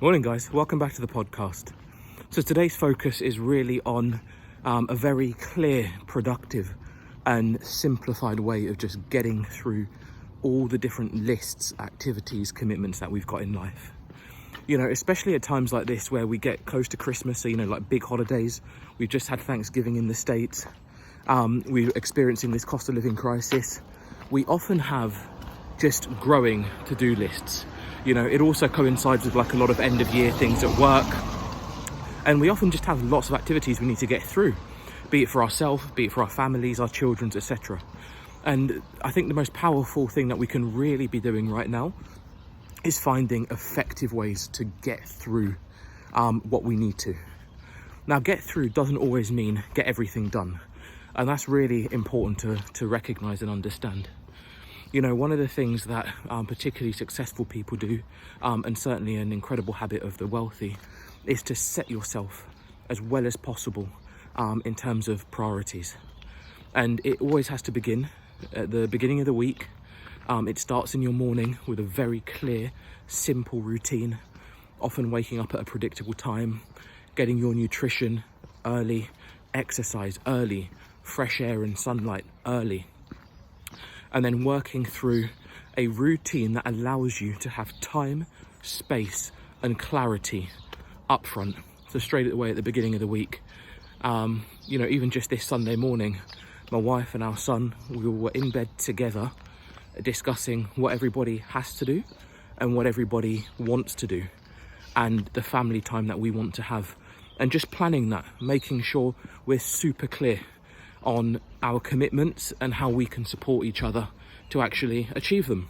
Morning guys, welcome back to the podcast. So today's focus is really on a very clear, productive and simplified way of just getting through all the different lists, activities, commitments that we've got in life. You know, especially at times like this where we get close to Christmas, so you know, like big holidays. We've just had Thanksgiving in the States. We're experiencing this cost of living crisis. We often have just growing to-do lists. You know, it also coincides with like a lot of end of year things at work. And we often just have lots of activities we need to get through, be it for ourselves, be it for our families, our children, etc. And I think the most powerful thing that we can really be doing right now is finding effective ways to get through what we need to. Now, get through doesn't always mean get everything done. And that's really important to recognize and understand. You know, one of the things that particularly successful people do, and certainly an incredible habit of the wealthy, is to set yourself as well as possible in terms of priorities. And it always has to begin at the beginning of the week. It starts in your morning with a very clear, simple routine, often waking up at a predictable time, getting your nutrition early, exercise early, fresh air and sunlight early. And then working through a routine that allows you to have time, space and clarity up front. So straight away at the beginning of the week. You know, even just this Sunday morning, my wife and our son, we were in bed together discussing what everybody has to do and what everybody wants to do and the family time that we want to have. And just planning that, making sure we're super clear on our commitments and how we can support each other to actually achieve them.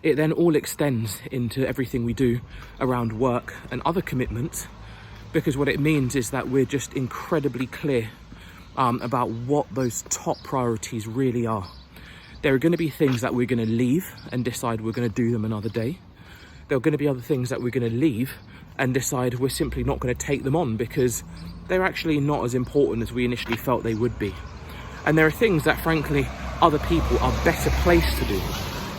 It then all extends into everything we do around work and other commitments, because what it means is that we're just incredibly clear about what those top priorities really are. There are going to be things that we're going to leave and decide we're going to do them another day. There are going to be other things that we're going to leave and decide we're simply not going to take them on because they're actually not as important as we initially felt they would be. And there are things that frankly other people are better placed to do.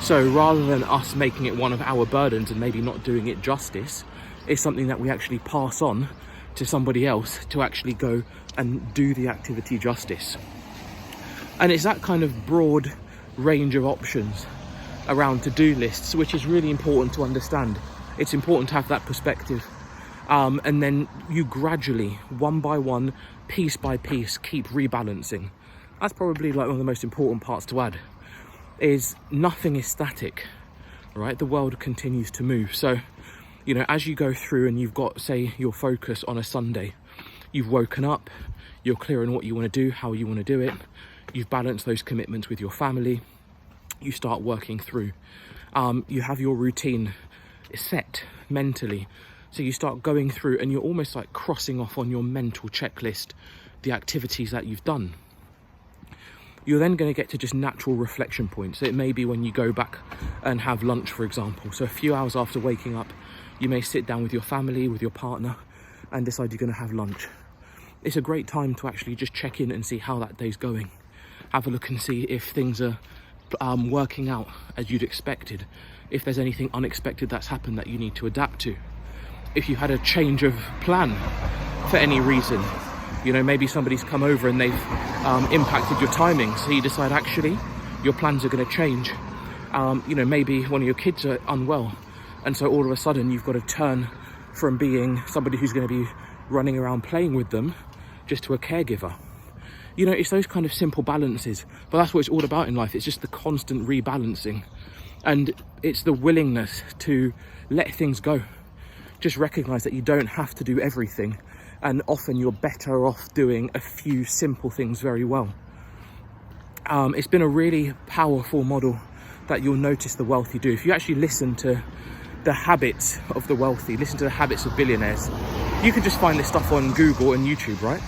So rather than us making it one of our burdens and maybe not doing it justice, it's something that we actually pass on to somebody else to actually go and do the activity justice. And it's that kind of broad range of options around to-do lists which is really important to understand. It's important to have that perspective. And then you gradually, one by one, piece by piece, keep rebalancing. That's probably like one of the most important parts to add, is nothing is static, right? The world continues to move. So, you know, as you go through and you've got, say, your focus on a Sunday, you've woken up, you're clear on what you want to do, how you want to do it, you've balanced those commitments with your family, you start working through. You have your routine set mentally. So you start going through and you're almost like crossing off on your mental checklist the activities that you've done. You're then going to get to just natural reflection points. So it may be when you go back and have lunch, for example. So a few hours after waking up, you may sit down with your family, with your partner, and decide you're going to have lunch. It's a great time to actually just check in and see how that day's going. Have a look and see if things are working out as you'd expected. If there's anything unexpected that's happened that you need to adapt to. If you had a change of plan for any reason, you know, maybe somebody's come over and they've impacted your timing, so you decide actually your plans are going to change. You know, maybe one of your kids are unwell, and so all of a sudden you've got to turn from being somebody who's going to be running around playing with them just to a caregiver. You know, it's those kind of simple balances, but that's what it's all about in life. It's just the constant rebalancing, and it's the willingness to let things go. Just recognize that you don't have to do everything, and often you're better off doing a few simple things very well. It's been a really powerful model that you'll notice the wealthy do. If you actually listen to the habits of the wealthy, listen to the habits of billionaires, you can just find this stuff on Google and YouTube, right?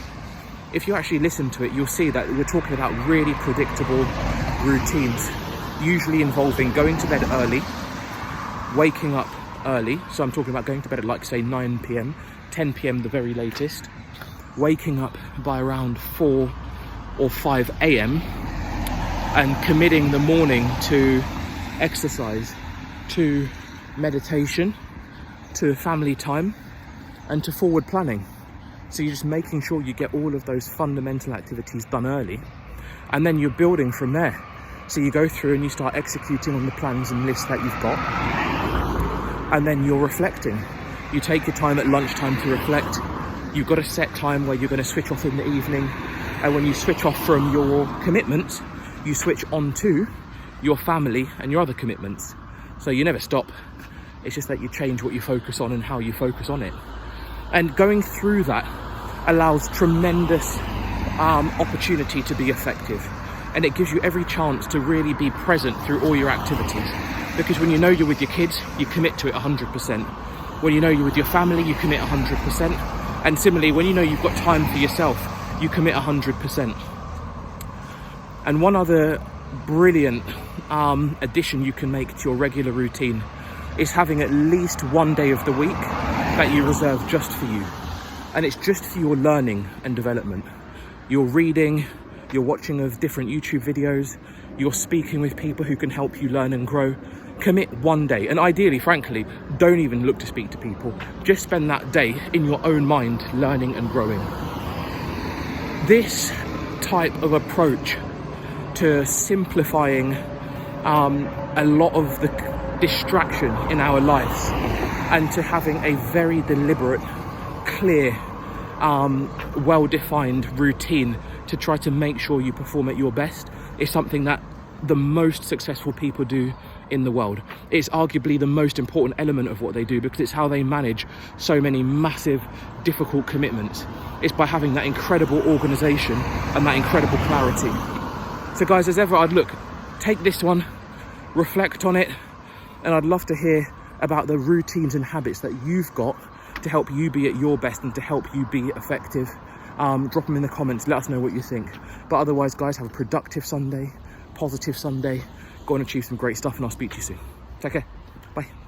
If you actually listen to it, you'll see that we're talking about really predictable routines, usually involving going to bed early, waking up early. So I'm talking about going to bed at like say 9 p.m, 10 p.m. the very latest, waking up by around 4 or 5 a.m. and committing the morning to exercise, to meditation, to family time, and to forward planning. So you're just making sure you get all of those fundamental activities done early, and then you're building from there. So you go through and you start executing on the plans and lists that you've got, and then you're reflecting. You take your time at lunchtime to reflect. You've got a set time where you're going to switch off in the evening, and when you switch off from your commitments, you switch on to your family and your other commitments. So you never stop. It's just that you change what you focus on and how you focus on it. And going through that allows tremendous opportunity to be effective. And it gives you every chance to really be present through all your activities. Because when you know you're with your kids, you commit to it 100%. When you know you're with your family, you commit 100%. And similarly, when you know you've got time for yourself, you commit 100%. And one other brilliant addition you can make to your regular routine is having at least one day of the week that you reserve just for you. And it's just for your learning and development. You're reading, you're watching of different YouTube videos, you're speaking with people who can help you learn and grow. Commit one day, and ideally, frankly, don't even look to speak to people. Just spend that day in your own mind, learning and growing. This type of approach to simplifying a lot of the distraction in our lives, and to having a very deliberate, clear, well-defined routine to try to make sure you perform at your best, is something that the most successful people do in the world. It's arguably the most important element of what they do, because it's how they manage so many massive, difficult commitments. It's by having that incredible organisation and that incredible clarity. So guys, as ever, take this one, reflect on it, and I'd love to hear about the routines and habits that you've got to help you be at your best and to help you be effective. Drop them in the comments, let us know what you think. But otherwise, guys, have a productive Sunday, positive Sunday. Go and achieve some great stuff, and I'll speak to you soon. Take care. Bye.